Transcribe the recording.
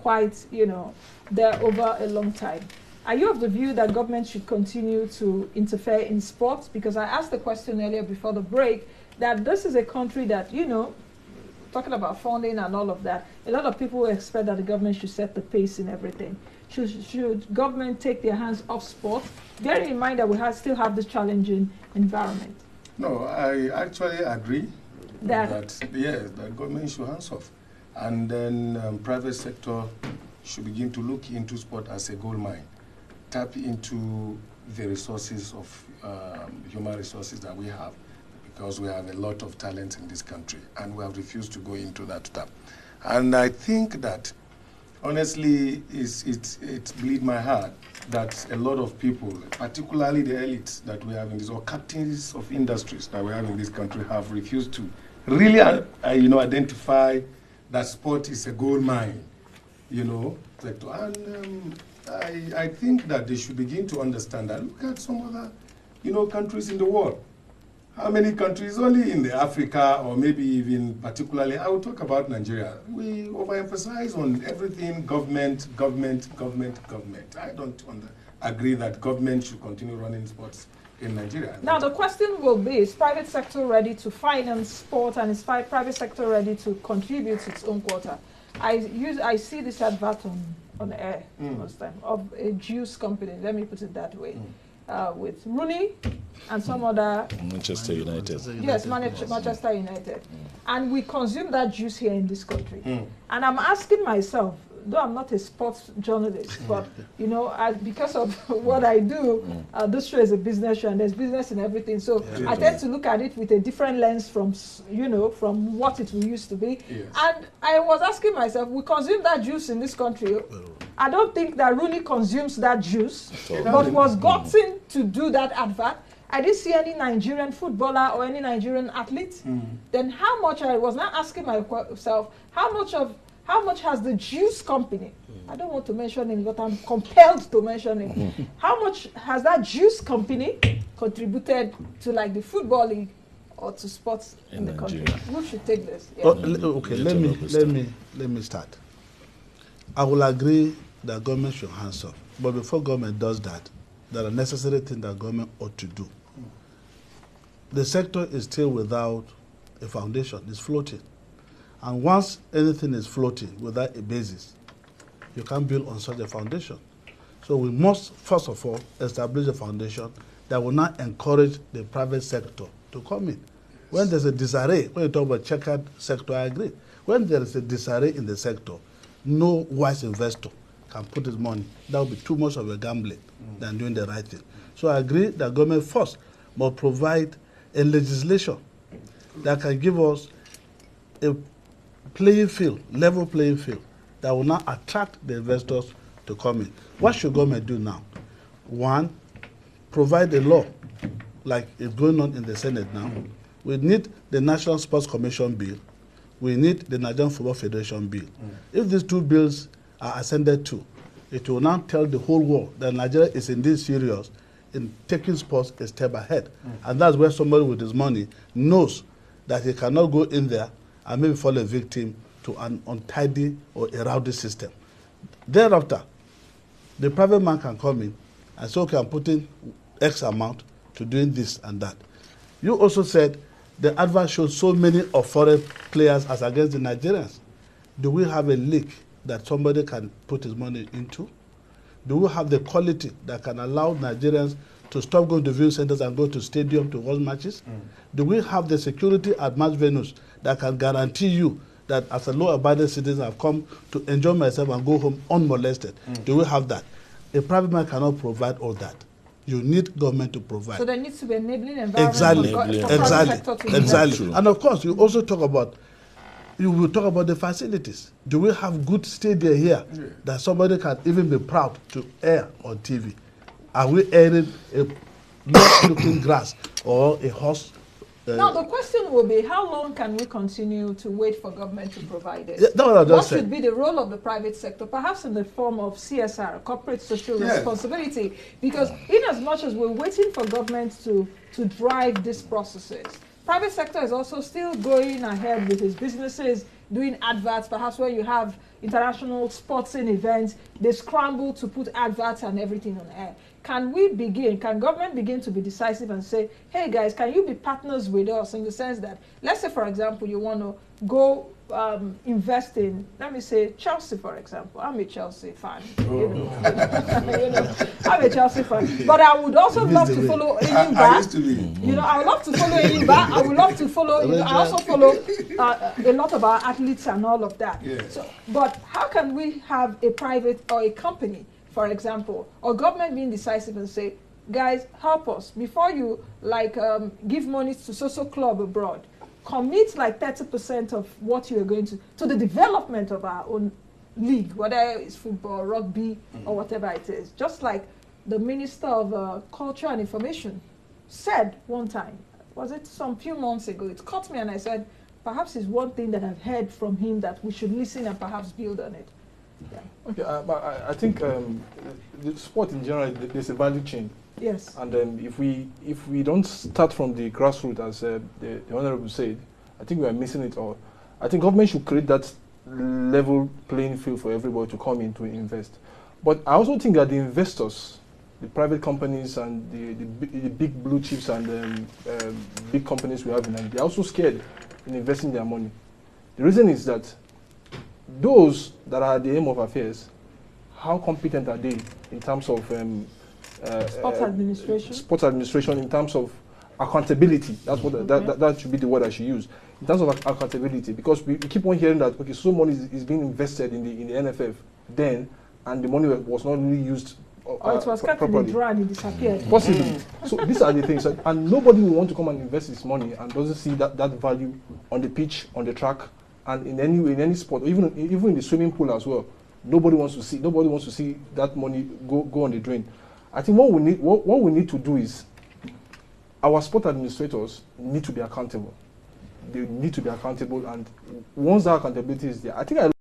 quite, you know, there over a long time. Are you of the view that government should continue to interfere in sports? Because I asked the question earlier before the break that this is a country that, you know, talking about funding and all of that, a lot of people expect that the government should set the pace in everything. Should government take their hands off sport, bearing in mind that we still have this challenging environment? No, I actually agree that yes, that government should hands off. And then private sector should begin to look into sport as a gold mine, tap into the resources of human resources that we have, because we have a lot of talent in this country, and we have refused to go into that tap. And I think that, honestly, it bleeds my heart that a lot of people, particularly the elites that we have in this, or captains of industries that we have in this country, have refused to really, identify that sport is a gold mine, sector. And I think that they should begin to understand that. Look at some other, countries in the world. How many countries, only in the Africa, or maybe even particularly, I will talk about Nigeria. We overemphasize on everything, government. I don't agree that government should continue running sports in Nigeria. Now the question will be, is private sector ready to finance sport, and is private sector ready to contribute its own quota? I see this advert on air most time of a juice company, let me put it that way. With Rooney and some other... Manchester United. Yes, Manchester United. And we consume that juice here in this country. And I'm asking myself, though I'm not a sports journalist, but, because of what I do, this show is a business show, and there's business in everything. So I tend to look at it with a different lens from, from what it used to be. Yes. And I was asking myself, we consume that juice in this country. I don't think that Rooney consumes that juice, but was gotten to do that advert. I didn't see any Nigerian footballer or any Nigerian athlete. Then how much, I was now asking myself, how much has the juice company, I don't want to mention him, but I'm compelled to mention him. How much has that juice company contributed to like the football league or to sports in the country? Who should take this? Yeah. Okay, let me start. I will agree that government should hands off. But before government does that, there are necessary things that government ought to do. The sector is still without a foundation, it's floating. And once anything is floating without a basis, you can't build on such a foundation. So we must, first of all, establish a foundation that will not encourage the private sector to come in. When there's a disarray, when you talk about checkered sector, I agree. When there is a disarray in the sector, no wise investor can put his money. That would be too much of a gambling than doing the right thing. So I agree that government first must provide a legislation that can give us a playing field, level playing field, that will not attract the investors to come in. What should government do now? One, provide a law, like it's going on in the Senate now. We need the National Sports Commission bill. We need the Nigerian Football Federation bill. If these two bills are ascended to, it will now tell the whole world that Nigeria is indeed serious in taking sports a step ahead. And that's where somebody with his money knows that he cannot go in there and maybe fall a victim to an untidy or a rowdy system. Thereafter, the private man can come in and say, okay, I'm putting X amount to doing this and that. You also said the advert shows so many of foreign players as against the Nigerians. Do we have a league that somebody can put his money into? Do we have the quality that can allow Nigerians to stop going to viewing centers and go to stadium to watch matches? Do we have the security at match venues that can guarantee you that as a law-abiding citizen I've come to enjoy myself and go home unmolested? Do we have that? A private man cannot provide all that. You need government to provide. So there needs to be an enabling environment for private sector to exactly. And of course, you also talk about, you will talk about the facilities. Do we have good stadia here that somebody can even be proud to air on TV? Are we airing a not-looking grass or a horse? Now the question will be, how long can we continue to wait for government to provide it? Yeah, what should be the role of the private sector, perhaps in the form of CSR, corporate social responsibility? Because in as much as we're waiting for government to drive these processes, private sector is also still going ahead with its businesses, doing adverts, perhaps where you have international sporting events, they scramble to put adverts and everything on air. Can government begin to be decisive and say, hey guys, can you be partners with us, in the sense that, let's say for example, you want to go invest in, let me say, Chelsea, for example. I'm a Chelsea fan. I'm a Chelsea fan. But I would also love to follow Enyimba. I used to be. I would love to follow Enyimba. I would love to follow, I also follow a lot of our athletes and all of that. Yeah. So, but how can we have a private or a company, for example, or government being decisive and say, guys, help us. Before you give money to social club abroad, commit like 30% of what you are going to the development of our own league, whether it's football, rugby, or whatever it is. Just like the Minister of Culture and Information said one time, was it some few months ago, it caught me and I said, perhaps it's one thing that I've heard from him that we should listen and perhaps build on it. Yeah. Okay, but I think the sport in general, there's a value chain. Yes. And if we don't start from the grassroots, as the Honorable said, I think we are missing it all. I think government should create that level playing field for everybody to come in to invest. But I also think that the investors, the private companies and the big blue chips and big companies we have in Nigeria, they're also scared in investing their money. The reason is that those that are at the aim of affairs, how competent are they in terms of Sports administration. Sports administration, in terms of accountability? That's what that should be the word I should use. In terms of accountability, because we keep on hearing that so money is being invested in the NFF then, and the money was not really used. Or it was kept in the drawer and it disappeared. Possibly. So these are the things, and nobody will want to come and invest his money and doesn't see that value on the pitch, on the track, and in any sport, even in the swimming pool as well. Nobody wants to see that money go on the drain. I think what we need to do is, our sport administrators need to be accountable. They need to be accountable, and once that accountability is there, I think